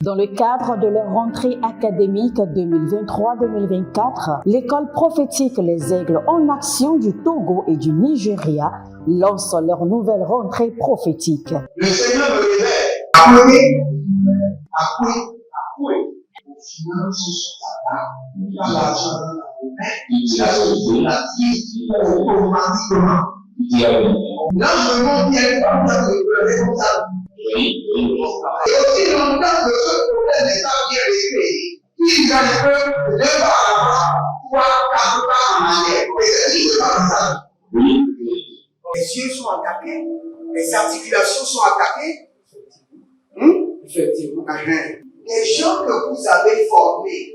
Dans le cadre de leur rentrée académique 2023-2024, l'école prophétique Les Aigles en Action du Togo et du Nigeria lance leur nouvelle rentrée prophétique. Le Seigneur me révèle. Appuyez. Au final, il a l'argent dans la main. Il a sauvé la vie automatiquement. Là, je monte bien comme ça, comme ça. Et aussi longtemps que ce problème n'est pas bien réglé, il y a un peu de pas à l'avant, 3, 4 pas en arrière. Et c'est ce qui se passe. Les yeux sont attaqués, les articulations sont attaquées. Effectivement. Les gens que vous avez formés,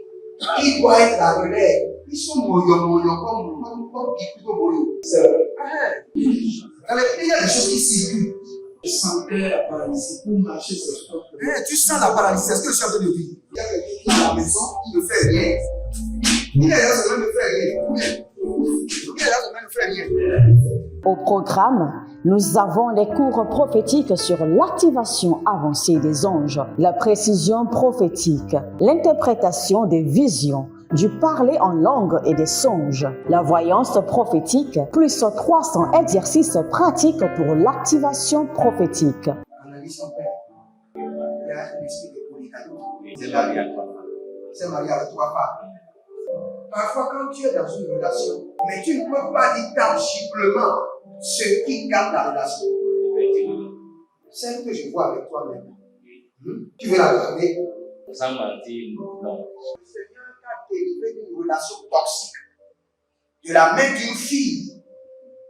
qui doivent être la relève, ils sont moyo comme plutôt moyo. C'est vrai. Il y a des choses qui circulent. Je sentais la paralysie pour marcher sur ce corps. Tu sens la paralysie, c'est ce que je suis en train de dire. Il y a quelqu'un qui est à la maison, il ne fait rien. Il est là, ça ne fait rien. Il est là, ça ne fait rien. Au programme, nous avons les cours prophétiques sur l'activation avancée des anges, la précision prophétique, l'interprétation des visions, du parler en langue et des songes, la voyance prophétique, plus 300 exercices pratiques pour l'activation prophétique. Analyse ton père. Il y a un esprit de polygame. C'est marié à 3 femmes. C'est marié à 3 femmes. Parfois, quand tu es dans une relation, mais tu ne peux pas dire tangiblement ce qui garde la relation. Celle que je vois avec toi-même. Tu veux la garder? Sans mentir, non. Le Seigneur t'a délivré d'une relation toxique. De la main d'une fille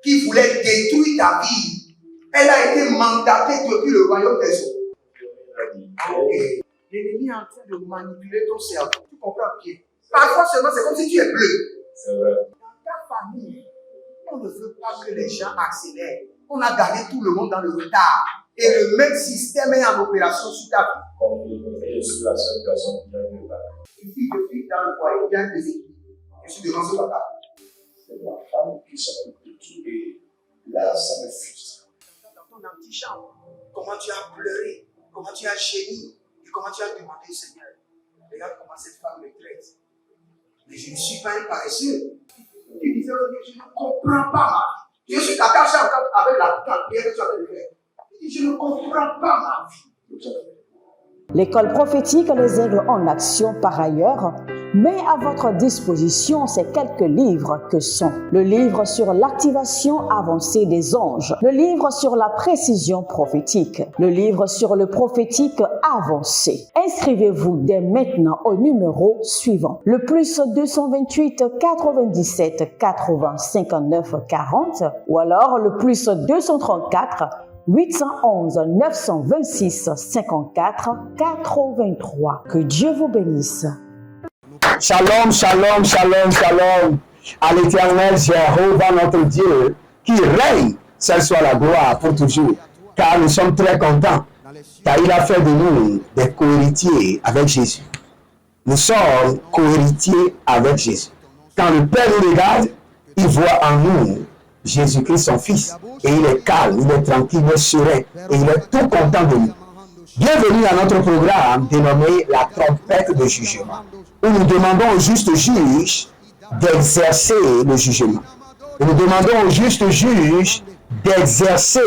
qui voulait détruire ta vie. Elle a été mandatée depuis le royaume des eaux. Okay. L'ennemi est en train de manipuler ton cerveau. Tu comprends bien? Parfois seulement, c'est comme si tu es bleu. C'est vrai. Dans ta famille, on ne veut pas que les gens accélèrent. On a gardé tout le monde dans le retard. Et le même système est en opération sur ta vie. Comme je suis la seule personne qui a vu là. Une fille de fille dans le foyer, bien déséquilibrée. Je suis devant ce papa. C'est ma femme qui s'occupe de tout et là, ça me frustre. Dans ton antichambre, comment tu as pleuré, comment tu as gémi et comment tu as demandé au Seigneur. Regarde comment cette femme me traite. Mais je ne suis pas un paresseux. Tu disais, je ne comprends pas ma vie. Je suis attaché avec la prière que tu as fait de faire. Je ne comprends pas ma vie. L'école prophétique Les Aigles en Action, par ailleurs, met à votre disposition ces quelques livres que sont le livre sur l'activation avancée des anges, le livre sur la précision prophétique, le livre sur le prophétique avancé. Inscrivez-vous dès maintenant au numéro suivant, le plus 228 97 80 59 40 ou alors le plus 234 811 926 54 83. Que Dieu vous bénisse. Shalom, shalom, shalom, shalom. À l'Éternel Jéhovah notre Dieu, qui règne, celle soit la gloire pour toujours. Car nous sommes très contents, car il a fait de nous des co-héritiers avec Jésus. Nous sommes co-héritiers avec Jésus. Quand le Père nous regarde, il voit en nous Jésus-Christ, son Fils. Et il est calme, il est tranquille, il est serein. Et il est tout content de nous. Bienvenue à notre programme dénommé la trompette de jugement, où nous demandons au juste juge d'exercer le jugement. Et nous demandons au juste juge d'exercer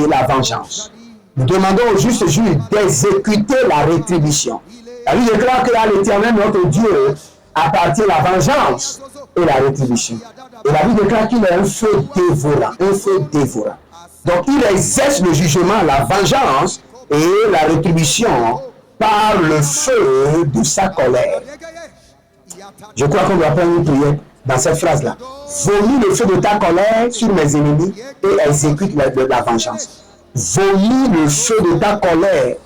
la vengeance. Nous demandons au juste juge d'exécuter la rétribution. La Bible déclare que à l'Éternel, notre Dieu, appartient la vengeance et la rétribution. Et la Bible déclare qu'il est un feu dévorant, un feu dévorant. Donc il exerce le jugement, la vengeance et la rétribution par le feu de sa colère. Je crois qu'on doit prendre une prière dans cette phrase-là. Vomis le feu de ta colère sur mes ennemis et exécute la vengeance. Vomis le feu de ta colère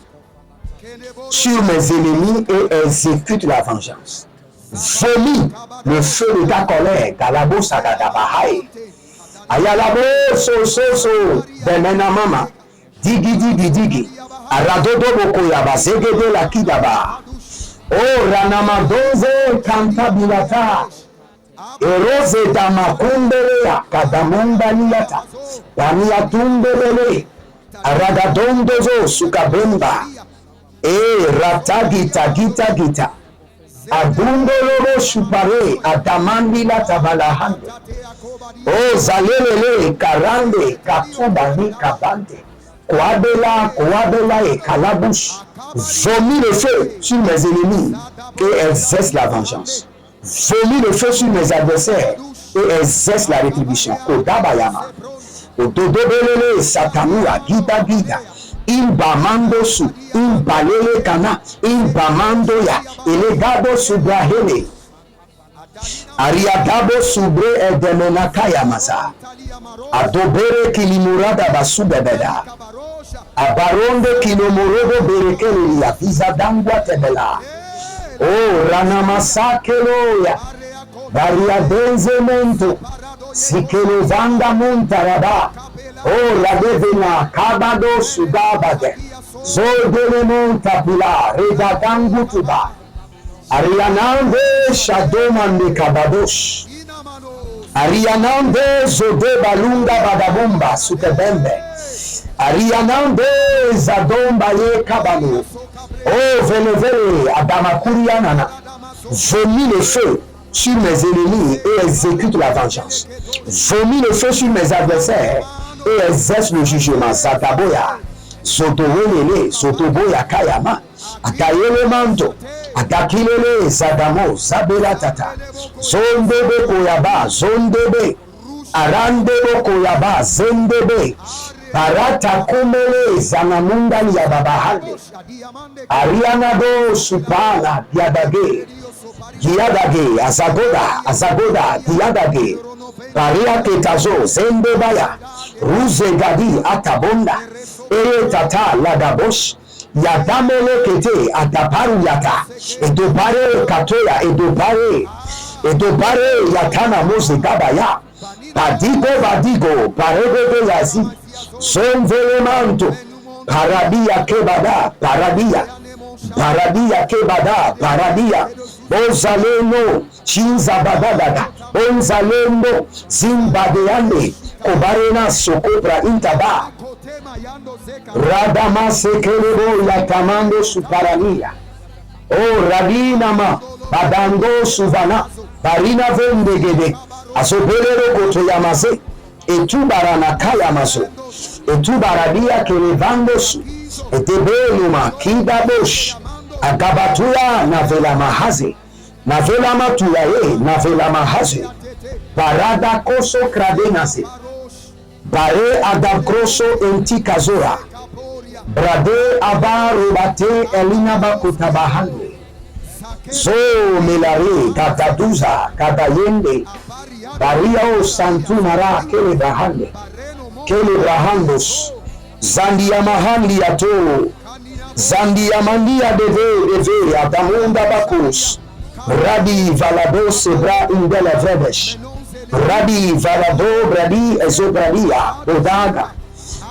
sur mes ennemis et exécute la vengeance. Vomis le feu de ta colère. Galabo sagadabahai. Ayalabo so so so. Benena mama. Digi digi digi. Aradodo bokoyaba zegede la kidaba. Oh ranamadonze kantabilata. Erose damakumbele kadamunda niyata. Damiatumbele. Aragadondozo sukabemba. rata gita gita gita. Adundo lobo supare adamandi la tabalahande. O zalelele karande katuba ni kabande. Koabela et kalabouche. Vomis le feu sur mes ennemis et exerce la vengeance. Vomis le feu sur mes adversaires et exerce la rétribution. Kodabayama. Ododobelele satamura gita gita. Imbamando su, imbalele kana, imbamando ya, elegado subrahele. Ariadabo subre edemenakaya masa. Adobere kilimurada basubebeda. Abaronde kilomorodo berekele ya visa dangwa tebela. Oh ranamasakelo ya. Variadenze mento. Sikelo vanda montaraba. Oh la devena kabado sudabade. Zodele montapila redadangu tuba. Arianande shadomande kabadosh. Arianande zode balunga badabomba sukebembe. Arianande zadomba ye kabano. Oh vele adamakurianana. Vomis le feu sur mes ennemis et exécute la vengeance. Vomis le feu sur mes adversaires et exerce le jugement. Zataboya. Sotowenele, Sotoboya Kayama, Atayele Manto, Atakilele, Zadamo, Zabela Tata, Zondebe Koyaba, Zondebe, Arandebo Koyaba, Zendebe, Parata Kumele, Zanamunda Yababahale, Arianado Supala, Diadage, Azagoda, Diadage, Paria Ketazo, Zendebaya, Ruze Gadi, Atabonda, Ere tata ladabosh yadamele kete ataparu yata edobare katoya edobare yatana mose gabaya badigo parego yazi zonvelemanto paradia kebada paradia bozaleno chinza badada bonzaleno zimbadeande kobarena sokopra intaba Radama sekelebo la tamando suparania. Oh radinama badando suvana barina vendegede asoberero kotoyamase etubarana kayamaso etubaradia kelevandos etebeluma kidabosh agabatuya navela mahaze navela matuyae navela mahaze barada koso kradenase Bare adabroso enti kazora. Brade abaro bate elina bakutabahande. So melare kataduza katayende. Baria o santunara kele brahandos. Zandia mahandi ato. Zandia mandia deve adamunda bakus. Radi valados bra indela vedesh. Radi varado bradi ezobradia bodaga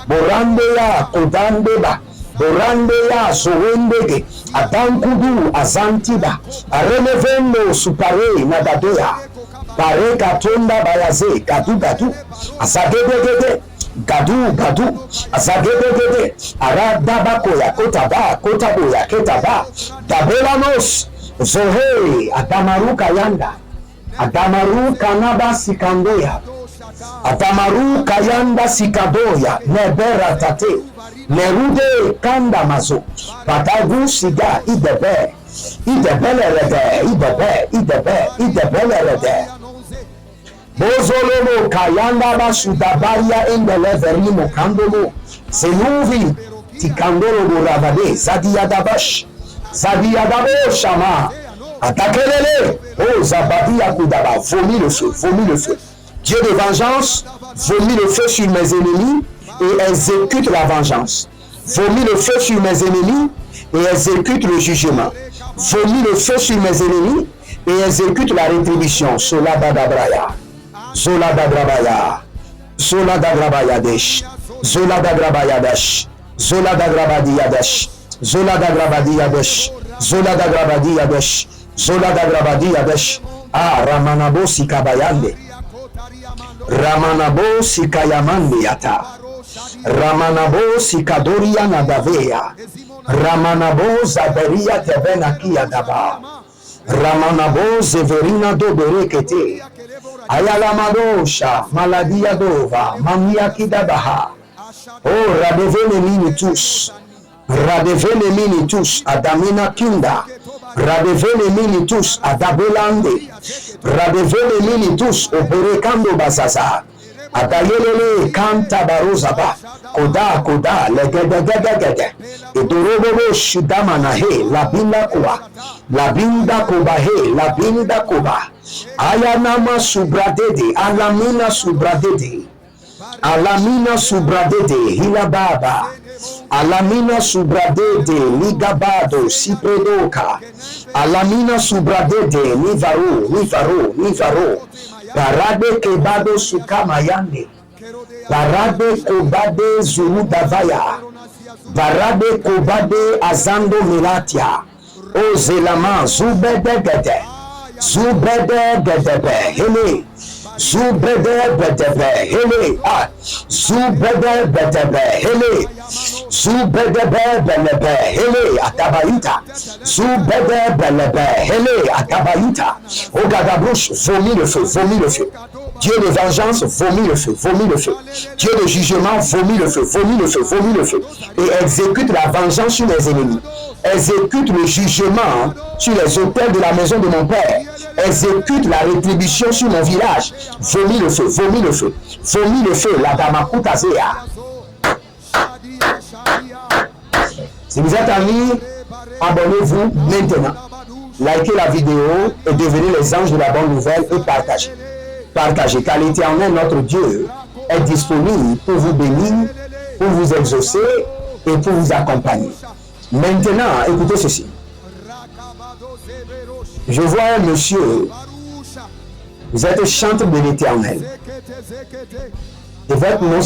borandeya kodandeba borandeya sowendege adankudu azantiba arelevendo supare nadadoya pare katonda bayaze gadu asagedegede gadu asagedegede aradabakoya kotaboya ketaba dabelanos zohe adamaruka yanda Atamaru kanaba sikandoya. Atamaru kayanda sikadoya. Nebera tate. Nerude kanda mazo. Patagu siga idebe. Idebele rede. Bozolomo kayanda basudabaria endele verimo kandomo. Zenuvi tikandoro buravade. Zadiyadabash shama. Attaquez-les, oh Zabadia Koudaba, vomis le feu. Dieu de vengeance, vomis le feu sur mes ennemis et exécute la vengeance. Vomis le feu sur mes ennemis et exécute le jugement. Vomis le feu sur mes ennemis et exécute la rétribution. Sola Dadabraya, Desh, Zola Dagrabadiadesh, Zola Dagrabadiadesh, Ramanabo Sikabayande, Ramanabo Sikayamande Yata, Ramanabo Sikadoria Nadavea, Ramanabo Zaberia Tebenakia Daba. Ramanabo Zeverina Doberekete. Ayalamadosha Maladia Dova Mamia Kidabaha. Oh, radevene tous. Radevene tous. Adamina Kinda. Radevene tous. Adabelande. Radevene tous. Oberekando Bazaza. Adayelele Kanta Barozaba. Koda Koda Legedegedegede. Edorobo Shudamanahe Labinda Koba. Labinda Kobahe Labinda Koba. Ayanama Subradede. Alamina Subradede. Alamina Subradede Hilababa. Alamina Subradede Ligabado Sipredoka. Alamina Subradede Nivaro. Parade Kebado Sukamayande. Parade Kobade Zuru Davaya. Parade Kobade Azando Milatia. O Zelama Zubedegede. Zubedegedebe Hele. Zubede Bedebe Hele. Zubede Bedebe Hele. Zubede Belebe Hele Atabaïta. Zubede Belebe Hele Atabaïta. O Gadabrouche, vomit le feu. Dieu de vengeance, vomit le feu. Dieu de jugement, vomit le feu. Et exécute la vengeance sur les ennemis. Exécute le jugement sur les autels de la maison de mon père. Exécute la rétribution sur mon village. Vomit le feu. La Damakutazea. Si vous êtes amis, abonnez-vous maintenant. Likez la vidéo et devenez les anges de la bonne nouvelle et partagez. Partagez, car l'Éternel, notre Dieu, est disponible pour vous bénir, pour vous exaucer et pour vous accompagner. Maintenant, écoutez ceci. Je vois un monsieur, vous êtes chanteur de l'Éternel. Et votre nom,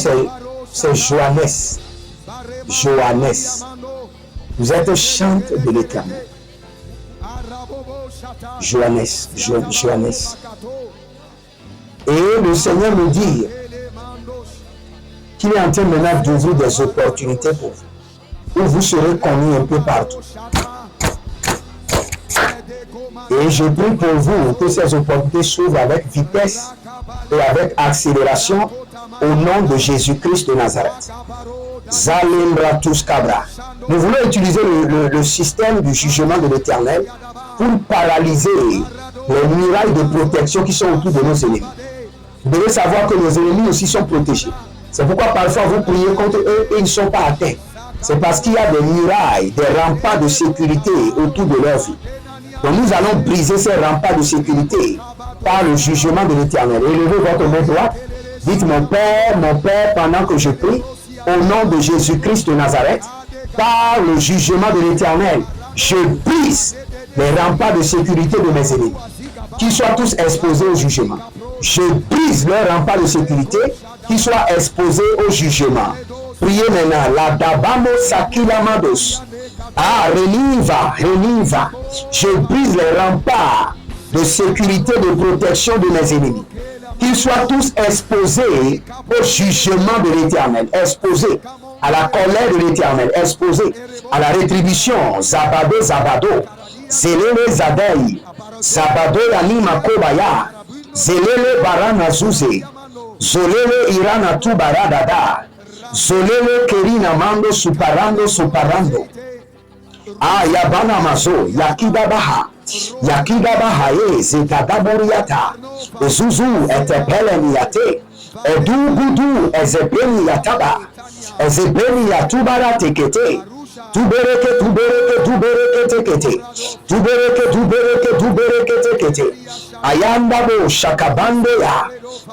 c'est Johannes. Vous êtes chanteur de l'Éternel. Johannes. Et le Seigneur me dit qu'il est en train maintenant d'ouvrir des opportunités pour vous, où vous serez connus un peu partout. Et je prie pour vous que ces opportunités s'ouvrent avec vitesse et avec accélération au nom de Jésus-Christ de Nazareth. Zalimbra Tuskabra. Nous voulons utiliser le système du jugement de l'Éternel pour paralyser les murailles de protection qui sont autour de nos ennemis. Vous devez savoir que nos ennemis aussi sont protégés. C'est pourquoi parfois vous priez contre eux et ils ne sont pas atteints. C'est parce qu'il y a des murailles, des remparts de sécurité autour de leur vie. Donc nous allons briser ces remparts de sécurité par le jugement de l'Éternel. Élevez votre main droite. Dites mon Père, pendant que je prie, au nom de Jésus-Christ de Nazareth, par le jugement de l'Éternel, je brise les remparts de sécurité de mes ennemis. Qu'ils soient tous exposés au jugement. Je brise leurs remparts de sécurité, qu'ils soient exposés au jugement. Priez maintenant. La Dabamo Sakilamados. Reniva. Je brise les remparts de sécurité, de protection de mes ennemis. Qu'ils soient tous exposés au jugement de l'Éternel, exposés à la colère de l'Éternel, exposés à la rétribution. Zabado, Zelele Zadei, Zabado Yanima Kobaya, Zelele Barana Zuze, Zolele Irana Tubaradada, Zolele Kerina Mando Suparando. Yabana Mazo, Yakidabaha, Zekadaburiata, Zuzu, Etepeleniate, Edugudu, Ezebeni Yataba, Ezebeni Yatubara Tekete, Tubereke tekete, Ayandabo Shakabandeya,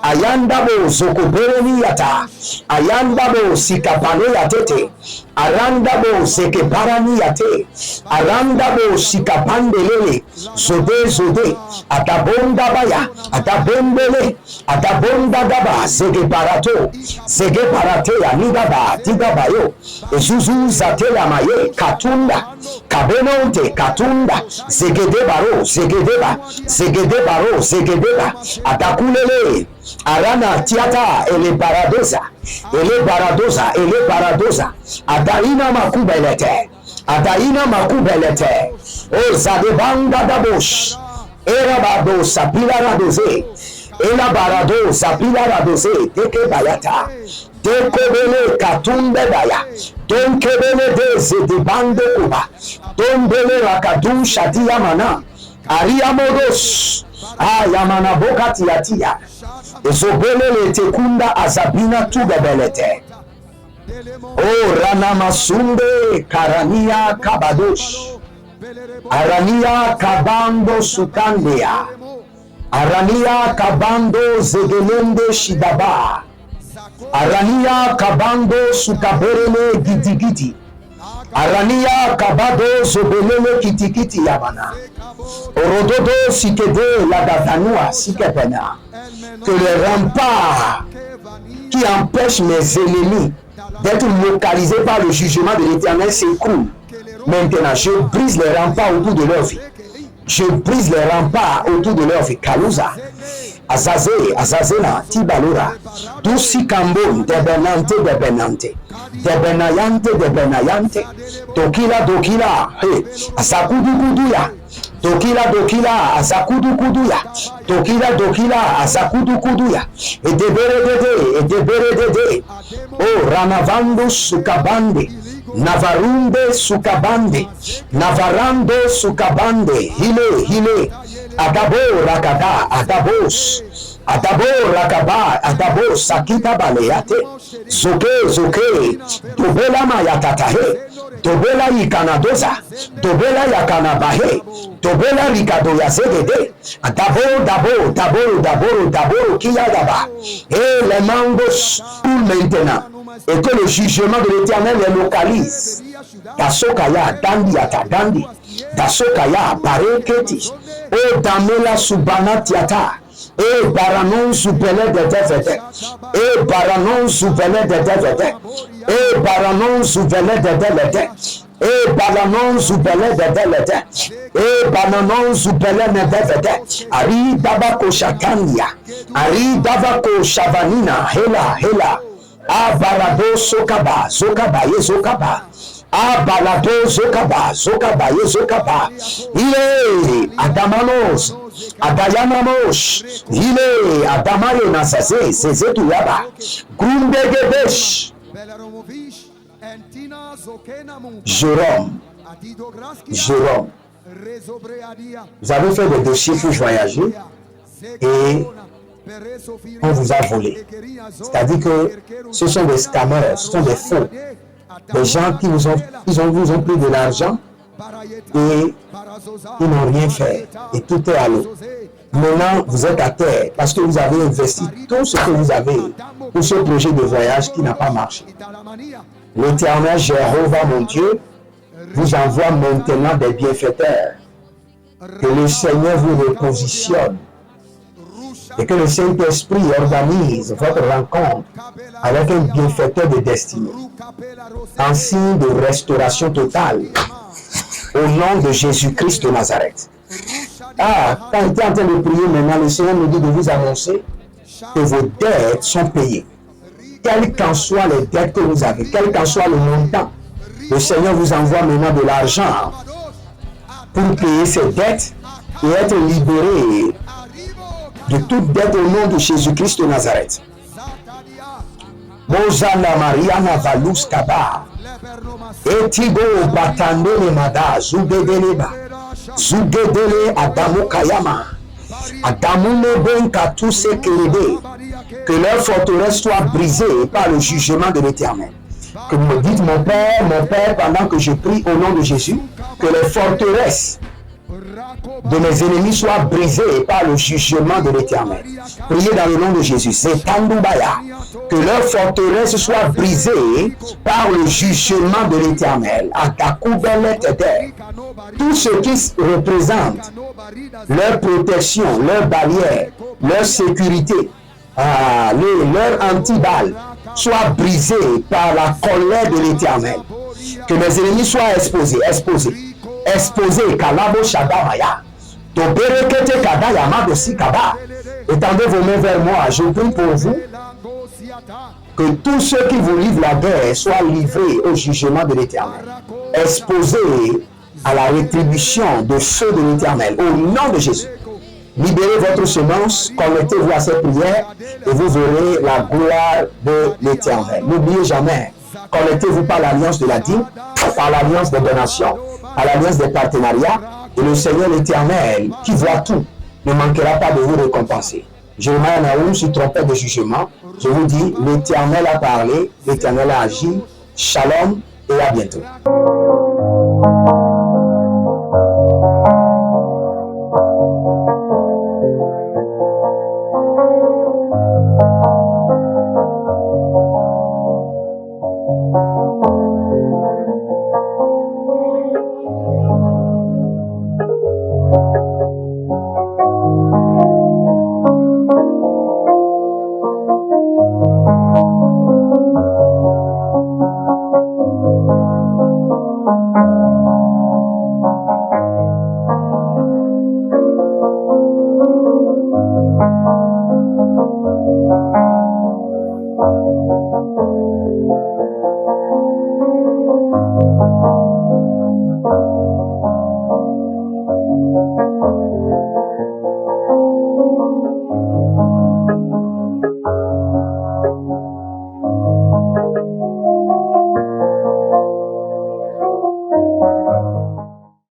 Ayandabo Zokobereni Yata, Ayandabo Sikapane Yatete, Arandabo Sekeparani Yate, Arandabo Sikapandelele, Zode, Atabondabaya, Atabondele, Atabondagaba, Zegeparatea, Nigaba, Tigabayo, Zuzu Zatela Maye, Katunda, Kabenonte, Katunda, Zegedeba, Atakulele, Arana Tiata, Ele Baradoza, Adaina Makubelete, Adaina makubelete. O zadebanga dabosh. Erabado sapila radoze. Elabarado sapila radoze. Teke bayata. Dekobele katumbe baya. Donkebele deze de bande kuba. Dombele rakadum shadia mana. Ariamodos. Ayamana bokati yatia. Ezobele le tekunda azabina tugabelete. O Ranamasumbe Karania Kabadosh Arania Kabando Sukandea Arania Kabando Zegelende Shidaba Arania Kabando Sukaberele Gidigidi Arania Kabado Zobelele Kitikiti Yamana Orododo Sikede Lagatanua Sikepena. Que les remparts qui empêchent mes ennemis d'être localisés par le jugement de l'Éternel s'écroulent. Maintenant, je brise les remparts autour de leur vie. Je brise les remparts autour de leur vie. Kaluza, Azazé, Azazena, Tibalura, Dusi Kambon, Debenante, Debenante, Debenayante, Debenayante, Dokila, Dokila, Asakudu Kuduya. Dokila dokila azakudu kuduya. Dokila dokila azakudu kuduya. Edebere dede. O ranavando sukabande. Navarunde sukabande. Navarando sukabande. Hile. Adabo rakada. Adabos. Adabo rakaba. Adabo sakita baleate. Zoke. Dobela mayatatahe. Dobela ikanadoza. Dobela yakanabahe. Dobela rikado yazegede. Daboro kiyadaba. Et les mangos coulent maintenant. Et que le jugement de l'Éternel les localise. Dasokaya dandiata dandi. Dasokaya bareketi. O damela subanatiata. E baranon supele de devete. E baranon supele de devete. E baranon supele de devete. E balanon supele de devete. E bananon supele de devete. Ari dabako shakandia. Ari dabako shavanina. Hela. A balado sokaba. Zokaba. A balado zokaba. Ile adamanos. Adayamamosh, Ile Adamayo Nasase, Sezetuyaba, Grundegebesh, Jérôme. Vous avez fait des dossiers pour voyager et on vous a volé. C'est-à-dire que ce sont des scammers, ce sont des faux. Des gens qui vous ont pris de l'argent et ils n'ont rien fait et tout est à l'eau. Maintenant, vous êtes à terre parce que vous avez investi tout ce que vous avez pour ce projet de voyage qui n'a pas marché. L'Éternel Jéhovah, mon Dieu, vous envoie maintenant des bienfaiteurs. Que le Seigneur vous repositionne et que le Saint-Esprit organise votre rencontre avec un bienfaiteur de destinée en signe de restauration totale. Au nom de Jésus-Christ de Nazareth. Quand il était en train de prier maintenant, le Seigneur nous dit de vous annoncer que vos dettes sont payées. Quelles qu'en soient les dettes que vous avez, quel qu'en soit le montant, le Seigneur vous envoie maintenant de l'argent pour payer ces dettes et être libéré de toute dette au nom de Jésus-Christ de Nazareth. Mozana Mariana Valus Kaba. Etigo batandele mada zugedele Adamu Kayama Adamu Neben Katuse Kelebe. Que leur forteresse soit brisée par le jugement de l'Éternel. Que vous me dites mon Père, pendant que je prie au nom de Jésus, que les forteresses de mes ennemis soient brisées par le jugement de l'Éternel. Priez dans le nom de Jésus. C'est Tandoubaya. Que leur forteresse soit brisée par le jugement de l'Éternel. Tout ce qui représente leur protection, leur barrière, leur sécurité, leur antiballe soit brisé par la colère de l'Éternel. Que mes ennemis soient exposés, Kalabo Shadamaya. Toberekete Kadayama de Sikaba. Étendez vos mains vers moi, je prie pour vous. que tous ceux qui vous livrent la guerre soient livrés au jugement de l'Éternel, exposés à la rétribution de ceux de l'Éternel, au nom de Jésus. Libérez votre semence, connectez-vous à cette prière et vous verrez la gloire de l'Éternel. N'oubliez jamais, connectez-vous par l'alliance de la dîme, par l'alliance des donations, par l'alliance des partenariats, et le Seigneur l'Éternel, qui voit tout, ne manquera pas de vous récompenser. Jérémie Naoum, sur trompette de jugement, je vous dis, l'Éternel a parlé, l'Éternel a agi. Shalom et à bientôt.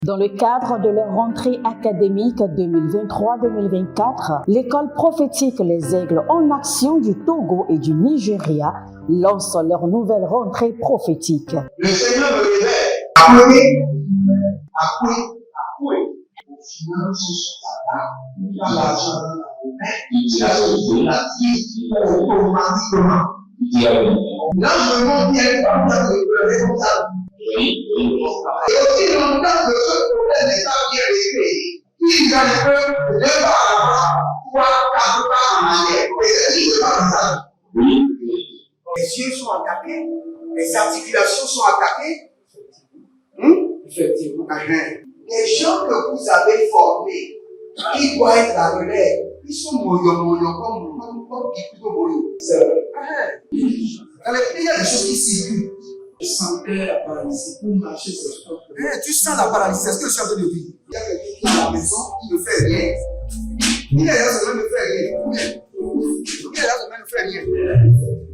Dans le cadre de leur rentrée académique 2023-2024, l'école prophétique Les Aigles en Action du Togo et du Nigeria lance leur nouvelle rentrée prophétique. Le Seigneur me révèle. Appelez. Finances, l'argent, la vie, automatiquement. Là, je me montre bien comme ça, le responsable. Et aussi longtemps que ce problème n'est pas bien réglé, ils en peuvent deux pas à l'avant, trois, quatre pas en arrière. Et c'est pas ça. Les yeux sont attaqués, les articulations sont attaquées. Effectivement. Les gens que vous avez formés, qui doivent être la relève, ils sont moyo comme plutôt moyo. C'est vrai. Il y a des choses qui circulent. Je sentais la paralysie pour marcher sur ce corps. Tu sens la paralysie, c'est ce que je suis en train de dire. Il y a quelqu'un qui est à la maison, qui ne fait rien. Il y a quelqu'un qui ne fait rien.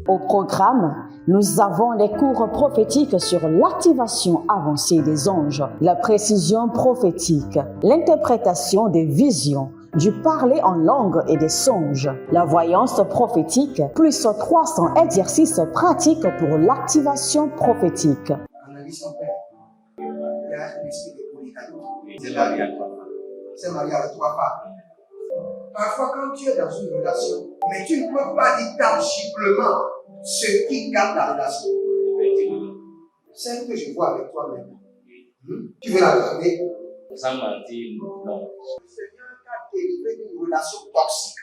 Au programme, nous avons les cours prophétiques sur l'activation avancée des anges, la précision prophétique, l'interprétation des visions, du parler en langue et des songes, la voyance prophétique, plus 300 exercices pratiques pour l'activation prophétique. Analyse ton père. Il y a un esprit de polygamy. C'est marié à trois femmes. C'est marié à trois femmes. Parfois, quand tu es dans une relation, mais tu ne peux pas dire tangiblement ce qui garde la relation. Celle que je vois avec toi maintenant. Tu veux la garder? Sans mentir, non. Délivré d'une relation toxique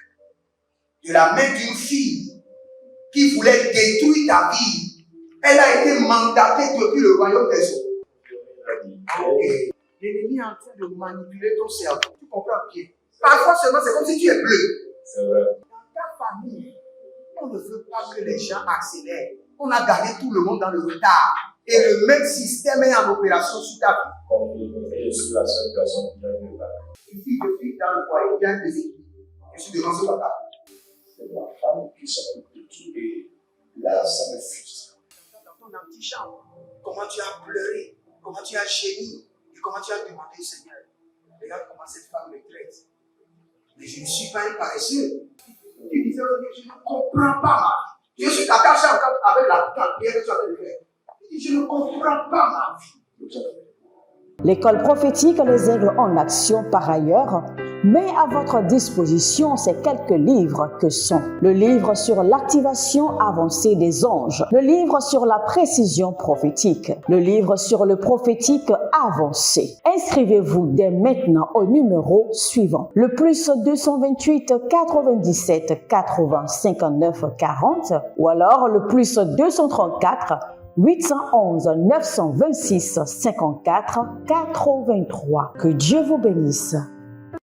de la main d'une fille qui voulait détruire ta vie. Elle a été mandatée depuis le royaume des eaux. L'ennemi est en train de manipuler ton cerveau. Tu comprends bien? Parfois seulement, c'est comme si tu es bleu. C'est vrai. Dans ta famille, on ne veut pas que les gens accélèrent. On a gardé tout le monde dans le retard. Et le même système est en opération sur ta vie. Comme je suis la seule personne qui a eu le bac. Une fille de fille dans le foyer, bien déséquilibrée. Je suis devant ce papa. C'est ma femme qui s'occupe de tout et là, ça me frustre. Dans ton antichambre, comment tu as pleuré, comment tu as gémi et comment tu as demandé au Seigneur. Regarde comment cette femme me traite. Mais je ne suis pas un paresseux. Tu disais, je ne comprends pas ma vie. Je suis attaché encore avec la prière que tu as fait de faire. Je ne comprends pas ma vie. L'école prophétique Les Aigles en Action, par ailleurs, met à votre disposition ces quelques livres que sont le livre sur l'activation avancée des anges, le livre sur la précision prophétique, le livre sur le prophétique avancé. Inscrivez-vous dès maintenant au numéro suivant, le plus 228 97 80 59 40 ou alors le plus 234 811 926 54 83. Que Dieu vous bénisse.